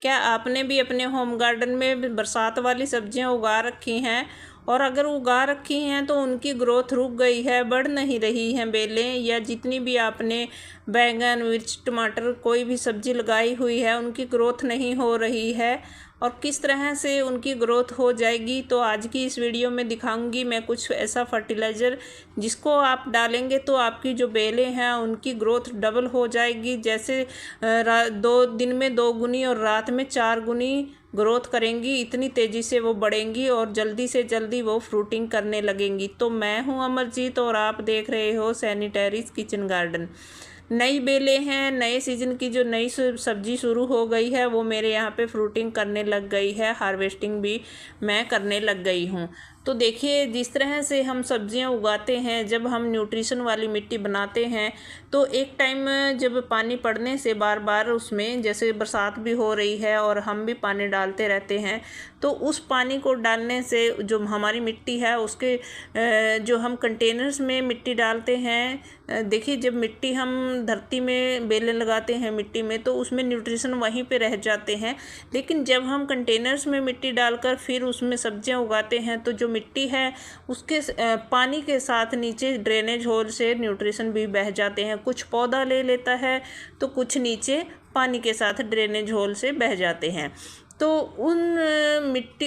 क्या आपने भी अपने होम गार्डन में बरसात वाली सब्जियां उगा रखी हैं? और अगर उगा रखी हैं तो उनकी ग्रोथ रुक गई है, बढ़ नहीं रही हैं बेलें, या जितनी भी आपने बैंगन, मिर्च, टमाटर कोई भी सब्ज़ी लगाई हुई है उनकी ग्रोथ नहीं हो रही है, और किस तरह से उनकी ग्रोथ हो जाएगी, तो आज की इस वीडियो में दिखाऊंगी मैं कुछ ऐसा फर्टिलाइज़र जिसको आप डालेंगे तो आपकी जो बेलें हैं उनकी ग्रोथ डबल हो जाएगी। जैसे 2 दिन में 2 गुनी और रात में 4 गुनी ग्रोथ करेंगी, इतनी तेज़ी से वो बढ़ेंगी और जल्दी से जल्दी वो फ्रूटिंग करने लगेंगी। तो मैं हूँ अमरजीत और आप देख रहे हो सैनिटरीज किचन गार्डन। नई बेलें हैं, नए सीज़न की जो नई सब्जी शुरू हो गई है वो मेरे यहाँ पे फ्रूटिंग करने लग गई है, हार्वेस्टिंग भी मैं करने लग गई हूँ। तो देखिए, जिस तरह से हम सब्जियां उगाते हैं, जब हम न्यूट्रिशन वाली मिट्टी बनाते हैं तो एक टाइम जब पानी पड़ने से बार बार उसमें, जैसे बरसात भी हो रही है और हम भी पानी डालते रहते हैं, तो उस पानी को डालने से जो हमारी मिट्टी है उसके जो हम कंटेनर्स में मिट्टी डालते हैं, देखिए जब मिट्टी हम धरती में बेलें लगाते हैं मिट्टी में तो उसमें न्यूट्रिशन वहीं पे रह जाते हैं, लेकिन जब हम कंटेनर्स में मिट्टी डालकर फिर उसमें सब्जियां उगाते हैं तो जो मिट्टी है उसके पानी के साथ नीचे ड्रेनेज होल से न्यूट्रिशन भी बह जाते हैं। कुछ पौधा ले लेता है तो कुछ नीचे पानी के साथ ड्रेनेज होल से बह जाते हैं। तो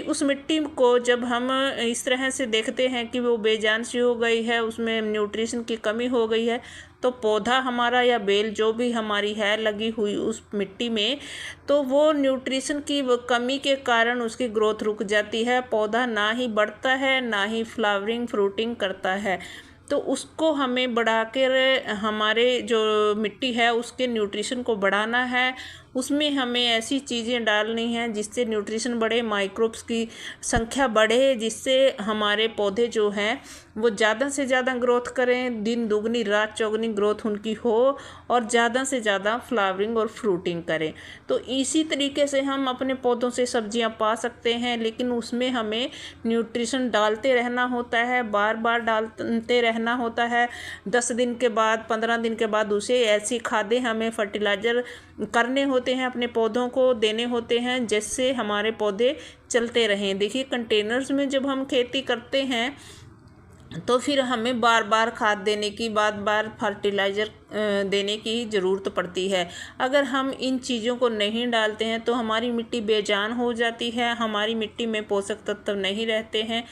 उस मिट्टी को जब हम इस तरह से देखते हैं कि वो बेजान सी हो गई है, उसमें न्यूट्रिशन की कमी हो गई है, तो पौधा हमारा या बेल जो भी हमारी है लगी हुई उस मिट्टी में, तो वो न्यूट्रिशन की कमी के कारण उसकी ग्रोथ रुक जाती है। पौधा ना ही बढ़ता है ना ही फ्लावरिंग फ्रूटिंग करता है। तो उसको हमें बढ़ा कर, हमारे जो मिट्टी है उसके न्यूट्रिशन को बढ़ाना है। उसमें हमें ऐसी चीज़ें डालनी हैं जिससे न्यूट्रिशन बढ़े, माइक्रोब्स की संख्या बढ़े, जिससे हमारे पौधे जो हैं वो ज़्यादा से ज़्यादा ग्रोथ करें, दिन दुगनी रात चौगुनी ग्रोथ उनकी हो और ज़्यादा से ज़्यादा फ्लावरिंग और फ्रूटिंग करें। तो इसी तरीके से हम अपने पौधों से सब्जियां पा सकते हैं, लेकिन उसमें हमें न्यूट्रिशन डालते रहना होता है, बार बार डालते रहना होता है। 10 दिन के बाद, 15 दिन के बाद उसे ऐसी खादें हमें फर्टिलाइज़र करने होते हैं, अपने पौधों को देने होते हैं, जिससे हमारे पौधे चलते रहें। देखिए, कंटेनर्स में जब हम खेती करते हैं तो फिर हमें बार बार खाद देने की, बार बार फर्टिलाइज़र देने की ज़रूरत पड़ती है। अगर हम इन चीज़ों को नहीं डालते हैं तो हमारी मिट्टी बेजान हो जाती है, हमारी मिट्टी में पोषक तत्व नहीं रहते हैं,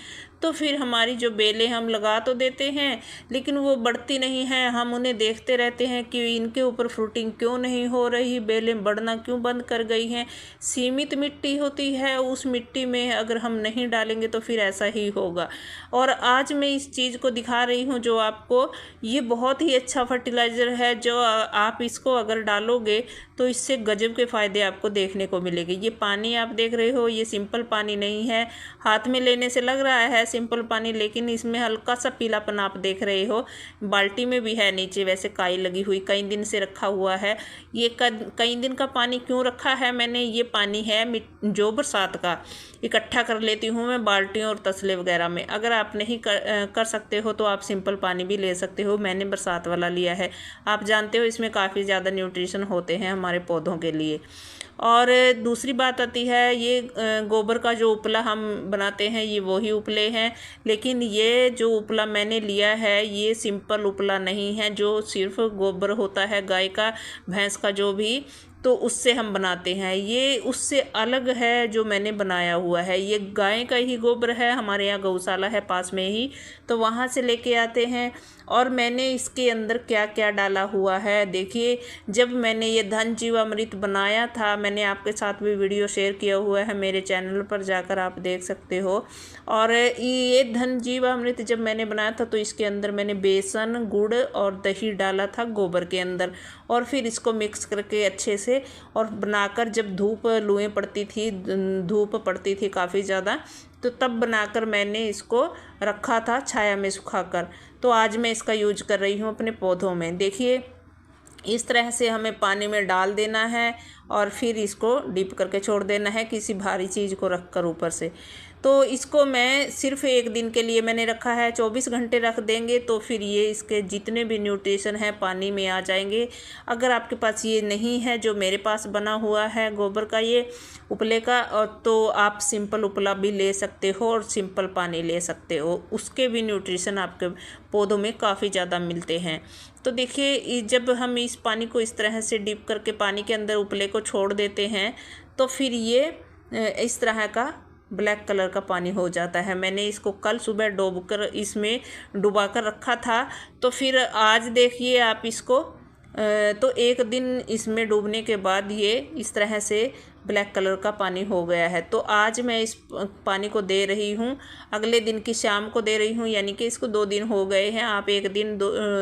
तो फिर हमारी जो बेलें हम लगा तो देते हैं लेकिन वो बढ़ती नहीं हैं। हम उन्हें देखते रहते हैं कि इनके ऊपर फ्रूटिंग क्यों नहीं हो रही, बेलें बढ़ना क्यों बंद कर गई हैं। सीमित मिट्टी होती है, उस मिट्टी में अगर हम नहीं डालेंगे तो फिर ऐसा ही होगा। और आज मैं इस चीज़ को दिखा रही हूँ जो आपको, ये बहुत ही अच्छा फर्टिलाइज़र है, जो आप इसको अगर डालोगे तो इससे गजब के फ़ायदे आपको देखने को मिलेंगे। ये पानी आप देख रहे हो, ये सिंपल पानी नहीं है, हाथ में लेने से लग रहा है सिंपल पानी, लेकिन इसमें हल्का सा पीलापन आप देख रहे हो। बाल्टी में भी है नीचे वैसे काई लगी हुई, कई दिन से रखा हुआ है। ये कई दिन का पानी क्यों रखा है मैंने, ये पानी है जो बरसात का, इकट्ठा कर लेती हूँ मैं बाल्टियों और तसले वगैरह में। अगर आप नहीं कर सकते हो तो आप सिंपल पानी भी ले सकते हो, मैंने बरसात वाला लिया है। आप जानते हो इसमें काफ़ी ज़्यादा न्यूट्रिशन होते हैं हमारे पौधों के लिए। और दूसरी बात आती है, ये गोबर का जो उपला हम बनाते हैं ये वही उपले हैं, लेकिन ये जो उपला मैंने लिया है ये सिंपल उपला नहीं है जो सिर्फ गोबर होता है गाय का, भैंस का, जो भी, तो उससे हम बनाते हैं। ये उससे अलग है जो मैंने बनाया हुआ है। ये गाय का ही गोबर है, हमारे यहाँ गौशाला है पास में ही, तो वहाँ से लेके आते हैं। और मैंने इसके अंदर क्या क्या डाला हुआ है देखिए, जब मैंने ये धन जीवामृत बनाया था, मैंने आपके साथ भी वीडियो शेयर किया हुआ है, मेरे चैनल पर जाकर आप देख सकते हो। और ये धन जीवामृत जब मैंने बनाया था तो इसके अंदर मैंने बेसन, गुड़ और दही डाला था गोबर के अंदर, और फिर इसको मिक्स करके अच्छे से और बनाकर, जब लुएं पड़ती थी, धूप पड़ती थी काफ़ी ज़्यादा, तो तब बनाकर मैंने इसको रखा था छाया में सुखाकर। तो आज मैं इसका यूज कर रही हूँ अपने पौधों में। देखिए, इस तरह से हमें पानी में डाल देना है और फिर इसको डीप करके छोड़ देना है किसी भारी चीज़ को रख कर ऊपर से। तो इसको मैं सिर्फ 1 दिन के लिए मैंने रखा है, 24 घंटे रख देंगे तो फिर ये इसके जितने भी न्यूट्रिशन हैं पानी में आ जाएंगे। अगर आपके पास ये नहीं है जो मेरे पास बना हुआ है गोबर का ये उपले का, और तो आप सिंपल उपला भी ले सकते हो और सिंपल पानी ले सकते हो, उसके भी न्यूट्रिशन आपके पौधों में काफ़ी ज़्यादा मिलते हैं। तो देखिए जब हम इस पानी को इस तरह से डिप करके पानी के अंदर उपले को छोड़ देते हैं तो फिर ये इस तरह का ब्लैक कलर का पानी हो जाता है। मैंने इसको कल सुबह इसमें डुबा कर रखा था, तो फिर आज देखिए आप इसको तो 1 दिन इसमें डूबने के बाद ये इस तरह से ब्लैक कलर का पानी हो गया है। तो आज मैं इस पानी को दे रही हूँ, अगले दिन की शाम को दे रही हूँ, यानी कि इसको 2 दिन हो गए हैं। आप 1 दिन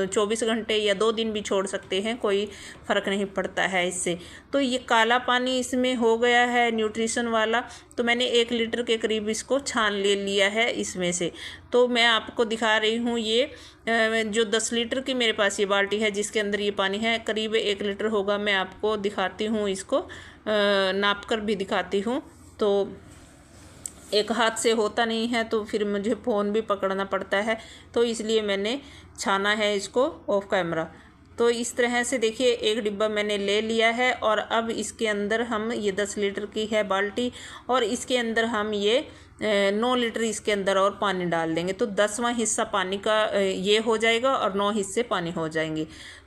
24 घंटे या 2 दिन भी छोड़ सकते हैं, कोई फ़र्क नहीं पड़ता है इससे। तो ये काला पानी इसमें हो गया है न्यूट्रिशन वाला, तो मैंने 1 लीटर के करीब इसको छान ले लिया है इसमें से। तो मैं आपको दिखा रही हूँ ये जो 10 लीटर की मेरे पास ये बाल्टी है जिसके अंदर ये पानी है, करीब 1 लीटर होगा। मैं आपको दिखाती हूँ, इसको नाप कर भी दिखाती हूँ। तो एक हाथ से होता नहीं है तो फिर मुझे फ़ोन भी पकड़ना पड़ता है, तो इसलिए मैंने छाना है इसको ऑफ कैमरा। तो इस तरह से देखिए 1 डिब्बा मैंने ले लिया है और अब इसके अंदर हम ये 10 लीटर की है बाल्टी, और इसके अंदर हम ये 9 लीटर इसके अंदर और पानी डाल देंगे, तो 10वां हिस्सा पानी का ये हो जाएगा और 9 हिस्से पानी हो जाएंगे।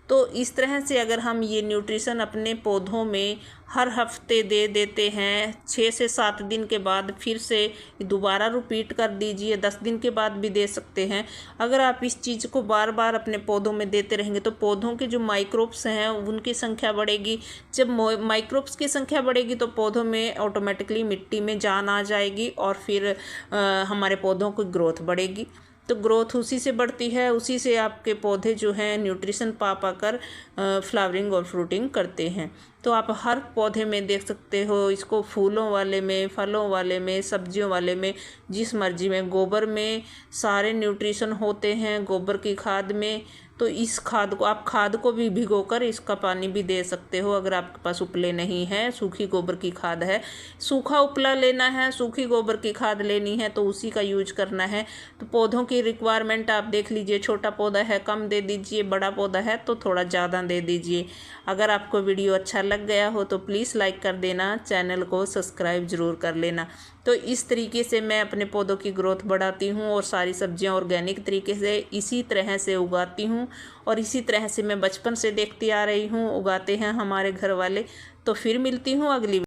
तो इस तरह से अगर हम ये न्यूट्रिशन अपने पौधों में हर हफ्ते दे देते हैं, 6 से 7 दिन के बाद फिर से दोबारा रिपीट कर दीजिए, 10 दिन के बाद भी दे सकते हैं। अगर आप इस चीज़ को बार बार अपने पौधों में देते रहेंगे तो पौधों के जो माइक्रोब्स हैं उनकी संख्या बढ़ेगी। जब माइक्रोब्स की संख्या बढ़ेगी तो पौधों में ऑटोमेटिकली मिट्टी में जान आ जाएगी और फिर हमारे पौधों की ग्रोथ बढ़ेगी। तो ग्रोथ उसी से बढ़ती है, उसी से आपके पौधे जो हैं न्यूट्रिशन पा कर फ्लावरिंग और फ्रूटिंग करते हैं। तो आप हर पौधे में देख सकते हो इसको, फूलों वाले में, फलों वाले में, सब्जियों वाले में, जिस मर्जी में। गोबर में सारे न्यूट्रिशन होते हैं, गोबर की खाद में। तो इस खाद को आप खाद को भी भिगोकर इसका पानी भी दे सकते हो। अगर आपके पास उपले नहीं है, सूखी गोबर की खाद है, सूखा उपला लेना है, सूखी गोबर की खाद लेनी है तो उसी का यूज करना है। तो पौधों की रिक्वायरमेंट आप देख लीजिए, छोटा पौधा है कम दे दीजिए, बड़ा पौधा है तो थोड़ा ज़्यादा दे दीजिए। अगर आपको वीडियो अच्छा लग गया हो तो प्लीज़ लाइक कर देना, चैनल को सब्सक्राइब ज़रूर कर लेना। तो इस तरीके से मैं अपने पौधों की ग्रोथ बढ़ाती हूँ और सारी सब्जियाँ ऑर्गेनिक तरीके से इसी तरह से उगाती हूँ, और इसी तरह से मैं बचपन से देखती आ रही हूँ, उगाते हैं हमारे घर वाले। तो फिर मिलती हूँ अगली